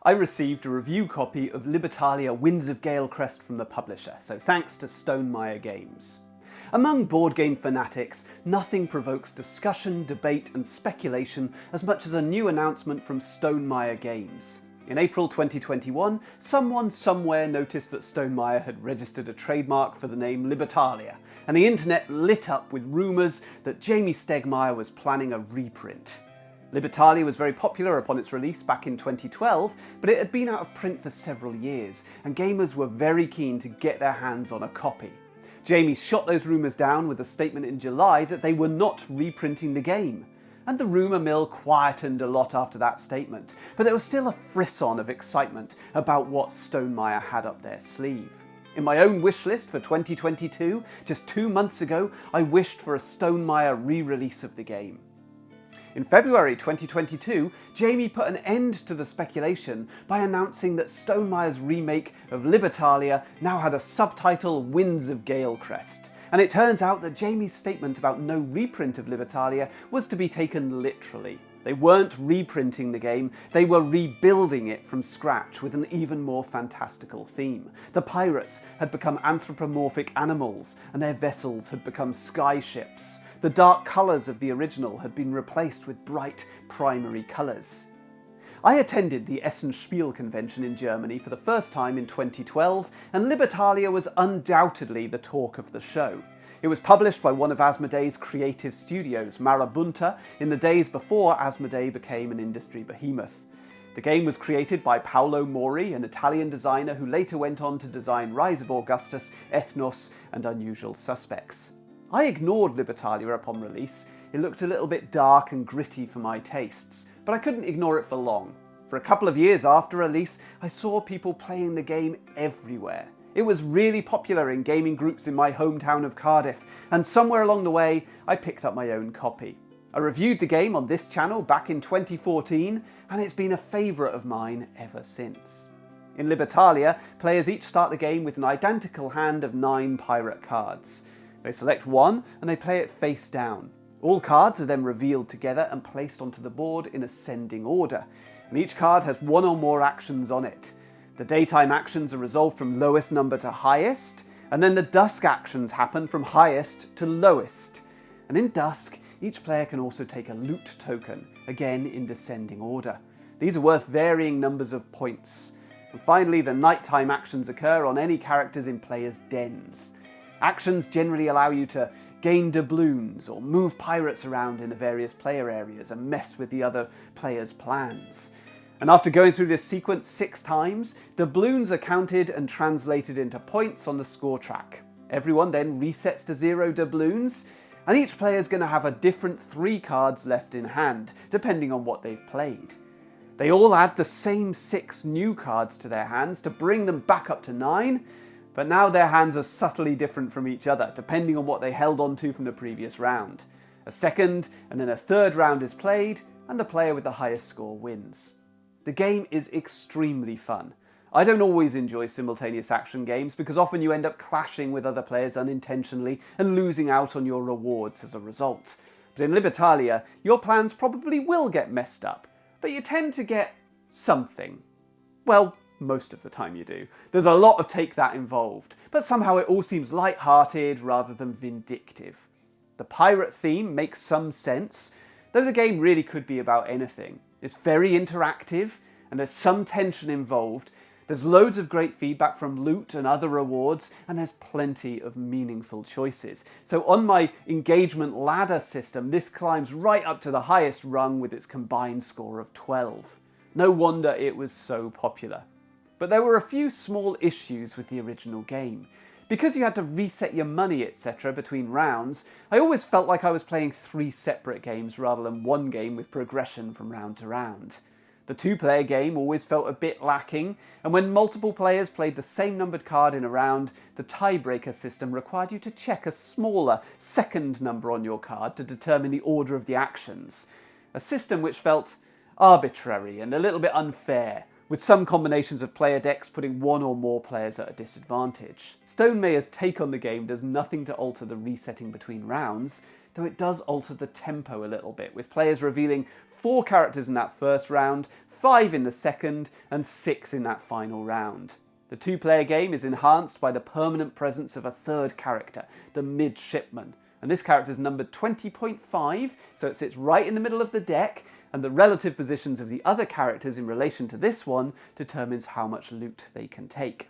I received a review copy of Libertalia Winds of Galecrest from the publisher, so thanks to Stonemaier Games. Among board game fanatics, nothing provokes discussion, debate and speculation as much as a new announcement from Stonemaier Games. In April 2021, someone somewhere noticed that Stonemaier had registered a trademark for the name Libertalia, and the internet lit up with rumours that Jamey Stegmaier was planning a reprint. Libertalia was very popular upon its release back in 2012, but it had been out of print for several years, and gamers were very keen to get their hands on a copy. Jamey shot those rumours down with a statement in July that they were not reprinting the game. And the rumour mill quietened a lot after that statement, but there was still a frisson of excitement about what Stonemaier had up their sleeve. In my own wishlist for 2022, just 2 months ago, I wished for a Stonemaier re-release of the game. In February 2022, Jamey put an end to the speculation by announcing that Stonemaier's remake of Libertalia now had a subtitle Winds of Galecrest. And it turns out that Jamey's statement about no reprint of Libertalia was to be taken literally. They weren't reprinting the game, they were rebuilding it from scratch with an even more fantastical theme. The pirates had become anthropomorphic animals, and their vessels had become skyships. The dark colours of the original had been replaced with bright primary colours. I attended the Essen Spiel convention in Germany for the first time in 2012, and Libertalia was undoubtedly the talk of the show. It was published by one of Asmodee's creative studios, Marabunta, in the days before Asmodee became an industry behemoth. The game was created by Paolo Mori, an Italian designer who later went on to design Rise of Augustus, Ethnos and Unusual Suspects. I ignored Libertalia upon release. It looked a little bit dark and gritty for my tastes, but I couldn't ignore it for long. For a couple of years after release, I saw people playing the game everywhere. It was really popular in gaming groups in my hometown of Cardiff, and somewhere along the way, I picked up my own copy. I reviewed the game on this channel back in 2014, and it's been a favourite of mine ever since. In Libertalia, players each start the game with an identical hand of 9 pirate cards. They select one, and they play it face down. All cards are then revealed together and placed onto the board in ascending order, and each card has one or more actions on it. The daytime actions are resolved from lowest number to highest, and then the dusk actions happen from highest to lowest. And in dusk, each player can also take a loot token, again in descending order. These are worth varying numbers of points. And finally, the nighttime actions occur on any characters in players' dens. Actions generally allow you to gain doubloons or move pirates around in the various player areas and mess with the other players' plans. And after going through this sequence 6 times, doubloons are counted and translated into points on the score track. Everyone then resets to 0 doubloons, and each player is going to have a different 3 cards left in hand, depending on what they've played. They all add the same 6 new cards to their hands to bring them back up to 9, but now their hands are subtly different from each other, depending on what they held on to from the previous round. A second and then a third round is played, and the player with the highest score wins. The game is extremely fun. I don't always enjoy simultaneous action games because often you end up clashing with other players unintentionally and losing out on your rewards as a result. But in Libertalia, your plans probably will get messed up, but you tend to get something. Well, most of the time you do. There's a lot of take that involved, but somehow it all seems light-hearted rather than vindictive. The pirate theme makes some sense, though the game really could be about anything. It's very interactive, and there's some tension involved. There's loads of great feedback from loot and other rewards, and there's plenty of meaningful choices. So on my engagement ladder system, this climbs right up to the highest rung with its combined score of 12. No wonder it was so popular. But there were a few small issues with the original game. Because you had to reset your money, etc. between rounds, I always felt like I was playing 3 separate games rather than one game with progression from round to round. The 2-player game always felt a bit lacking, and when multiple players played the same numbered card in a round, the tiebreaker system required you to check a smaller second number on your card to determine the order of the actions. A system which felt arbitrary and a little bit unfair, with some combinations of player decks putting one or more players at a disadvantage. Stonemaier's take on the game does nothing to alter the resetting between rounds, though it does alter the tempo a little bit, with players revealing 4 characters in that first round, 5 in the second, and 6 in that final round. The 2-player game is enhanced by the permanent presence of a third character, the midshipman, and this character is numbered 20.5, so it sits right in the middle of the deck, and the relative positions of the other characters in relation to this one determines how much loot they can take.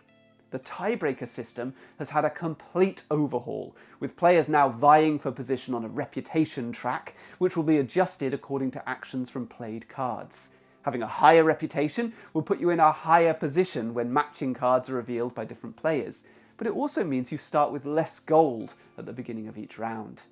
The tiebreaker system has had a complete overhaul, with players now vying for position on a reputation track, which will be adjusted according to actions from played cards. Having a higher reputation will put you in a higher position when matching cards are revealed by different players, but it also means you start with less gold at the beginning of each round.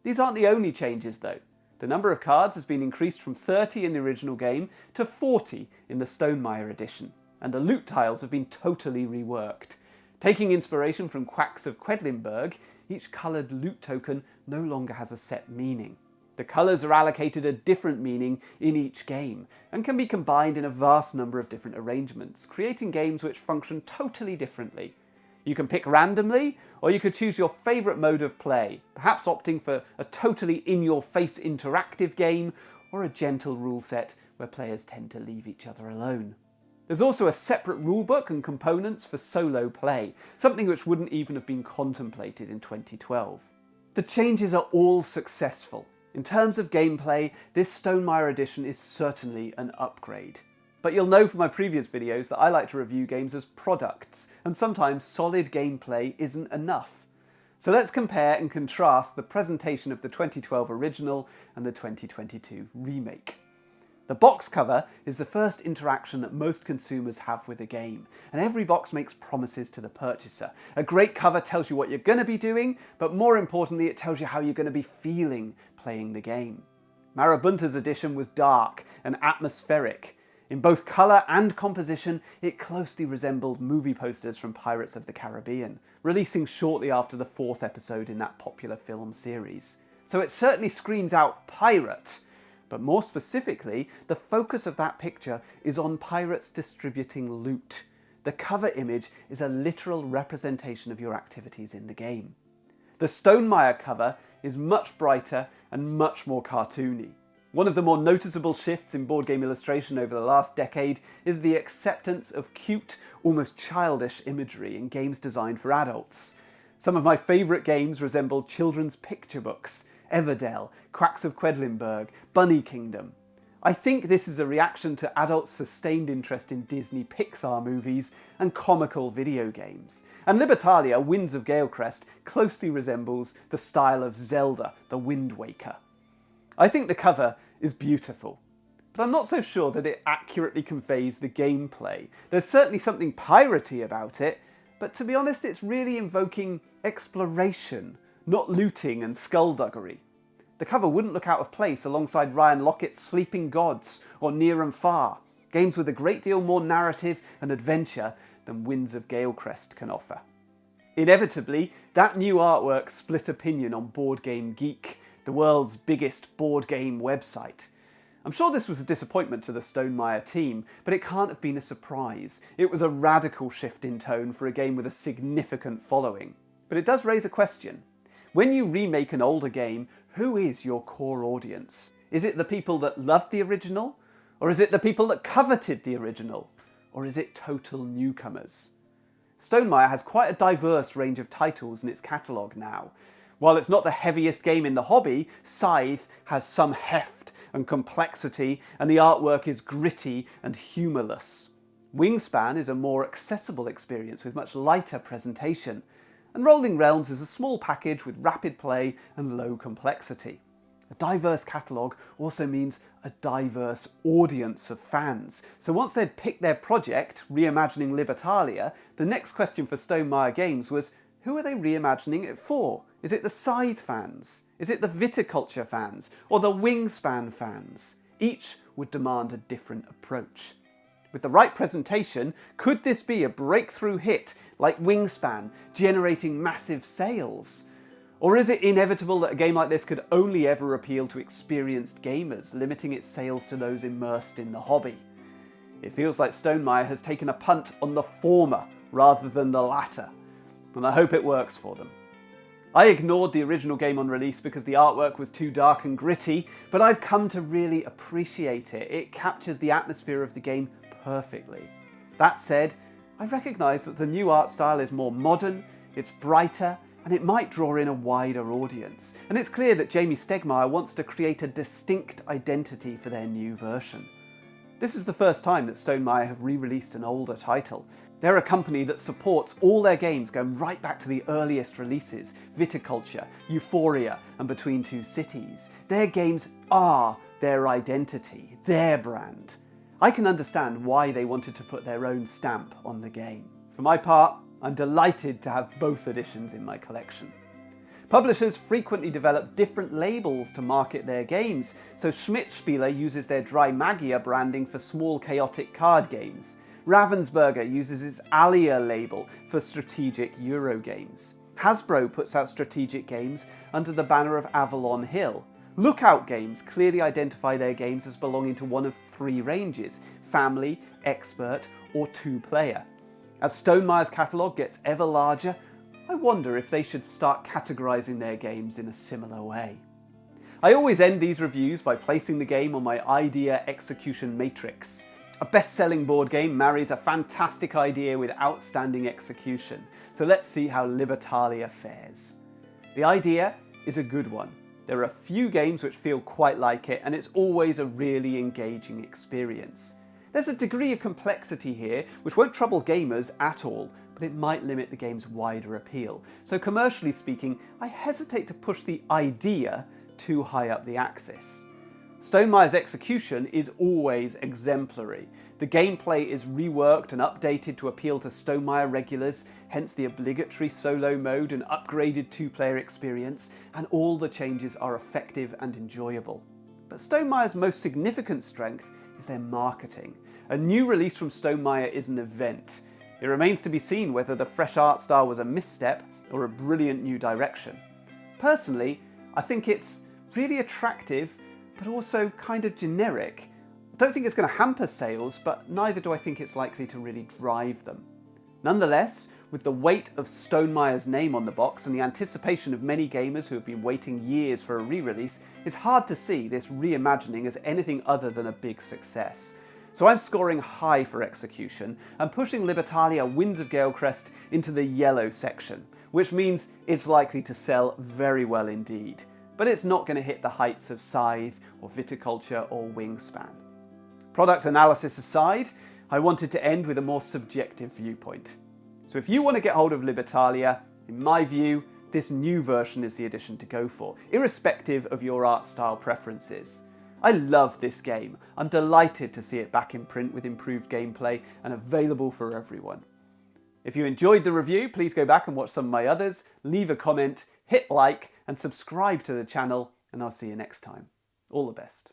These aren't the only changes though. The number of cards has been increased from 30 in the original game to 40 in the Stonemaier edition, and the loot tiles have been totally reworked. Taking inspiration from Quacks of Quedlinburg, each coloured loot token no longer has a set meaning. The colours are allocated a different meaning in each game, and can be combined in a vast number of different arrangements, creating games which function totally differently. You can pick randomly, or you could choose your favourite mode of play, perhaps opting for a totally in-your-face interactive game, or a gentle rule set where players tend to leave each other alone. There's also a separate rulebook and components for solo play, something which wouldn't even have been contemplated in 2012. The changes are all successful. In terms of gameplay, this Stonemaier edition is certainly an upgrade. But you'll know from my previous videos that I like to review games as products, and sometimes solid gameplay isn't enough. So let's compare and contrast the presentation of the 2012 original and the 2022 remake. The box cover is the first interaction that most consumers have with a game, and every box makes promises to the purchaser. A great cover tells you what you're going to be doing, but more importantly it tells you how you're going to be feeling playing the game. Marabunta's edition was dark and atmospheric. In both colour and composition, it closely resembled movie posters from Pirates of the Caribbean, releasing shortly after the 4th episode in that popular film series. So it certainly screams out pirate, but more specifically, the focus of that picture is on pirates distributing loot. The cover image is a literal representation of your activities in the game. The Stonemaier cover is much brighter and much more cartoony. One of the more noticeable shifts in board game illustration over the last decade is the acceptance of cute, almost childish imagery in games designed for adults. Some of my favourite games resemble children's picture books, Everdell, Quacks of Quedlinburg, Bunny Kingdom. I think this is a reaction to adults' sustained interest in Disney Pixar movies and comical video games. And Libertalia, Winds of Galecrest, closely resembles the style of Zelda, the Wind Waker. I think the cover is beautiful, but I'm not so sure that it accurately conveys the gameplay. There's certainly something piratey about it, but to be honest, it's really invoking exploration, not looting and skullduggery. The cover wouldn't look out of place alongside Ryan Lockett's Sleeping Gods or Near and Far, games with a great deal more narrative and adventure than Winds of Galecrest can offer. Inevitably, that new artwork split opinion on Board Game Geek, the world's biggest board game website. I'm sure this was a disappointment to the Stonemaier team, but it can't have been a surprise. It was a radical shift in tone for a game with a significant following. But it does raise a question. When you remake an older game, who is your core audience? Is it the people that loved the original? Or is it the people that coveted the original? Or is it total newcomers? Stonemaier has quite a diverse range of titles in its catalogue now. While it's not the heaviest game in the hobby, Scythe has some heft and complexity, and the artwork is gritty and humourless. Wingspan is a more accessible experience with much lighter presentation, and Rolling Realms is a small package with rapid play and low complexity. A diverse catalogue also means a diverse audience of fans. So once they'd picked their project, Reimagining Libertalia, the next question for Stonemaier Games was, who are they reimagining it for? Is it the Scythe fans? Is it the Viticulture fans? Or the Wingspan fans? Each would demand a different approach. With the right presentation, could this be a breakthrough hit like Wingspan, generating massive sales? Or is it inevitable that a game like this could only ever appeal to experienced gamers, limiting its sales to those immersed in the hobby? It feels like Stonemaier has taken a punt on the former rather than the latter, and I hope it works for them. I ignored the original game on release because the artwork was too dark and gritty, but I've come to really appreciate it. It captures the atmosphere of the game perfectly. That said, I recognise that the new art style is more modern, it's brighter, and it might draw in a wider audience. And it's clear that Jamey Stegmaier wants to create a distinct identity for their new version. This is the first time that Stonemaier have re-released an older title. They're a company that supports all their games going right back to the earliest releases, Viticulture, Euphoria, and Between Two Cities. Their games are their identity, their brand. I can understand why they wanted to put their own stamp on the game. For my part, I'm delighted to have both editions in my collection. Publishers frequently develop different labels to market their games, so Spiel uses their Reimagining branding for small chaotic card games. Ravensburger uses its Alia label for strategic Euro games. Hasbro puts out strategic games under the banner of Avalon Hill. Lookout Games clearly identify their games as belonging to one of three ranges: family, expert, or two-player. As Stonemaier's catalogue gets ever larger, I wonder if they should start categorising their games in a similar way. I always end these reviews by placing the game on my idea execution matrix. A best-selling board game marries a fantastic idea with outstanding execution, so let's see how Libertalia fares. The idea is a good one. There are a few games which feel quite like it, and it's always a really engaging experience. There's a degree of complexity here which won't trouble gamers at all, but it might limit the game's wider appeal. So commercially speaking, I hesitate to push the idea too high up the axis. Stonemaier's execution is always exemplary. The gameplay is reworked and updated to appeal to Stonemaier regulars, hence the obligatory solo mode and upgraded two-player experience, and all the changes are effective and enjoyable. But Stonemeier's most significant strength is their marketing. A new release from Stonemaier is an event. It remains to be seen whether the fresh art style was a misstep or a brilliant new direction. Personally, I think it's really attractive, but also kind of generic. I don't think it's going to hamper sales, but neither do I think it's likely to really drive them. Nonetheless, with the weight of Stonemeier's name on the box and the anticipation of many gamers who have been waiting years for a re-release, it's hard to see this reimagining as anything other than a big success. So I'm scoring high for execution and pushing Libertalia Winds of Galecrest into the yellow section, which means it's likely to sell very well indeed. But it's not going to hit the heights of Scythe or Viticulture or Wingspan. Product analysis aside, I wanted to end with a more subjective viewpoint. So if you want to get hold of Libertalia, in my view, this new version is the edition to go for, irrespective of your art style preferences. I love this game. I'm delighted to see it back in print with improved gameplay and available for everyone. If you enjoyed the review, please go back and watch some of my others, leave a comment, hit like, and subscribe to the channel, and I'll see you next time. All the best.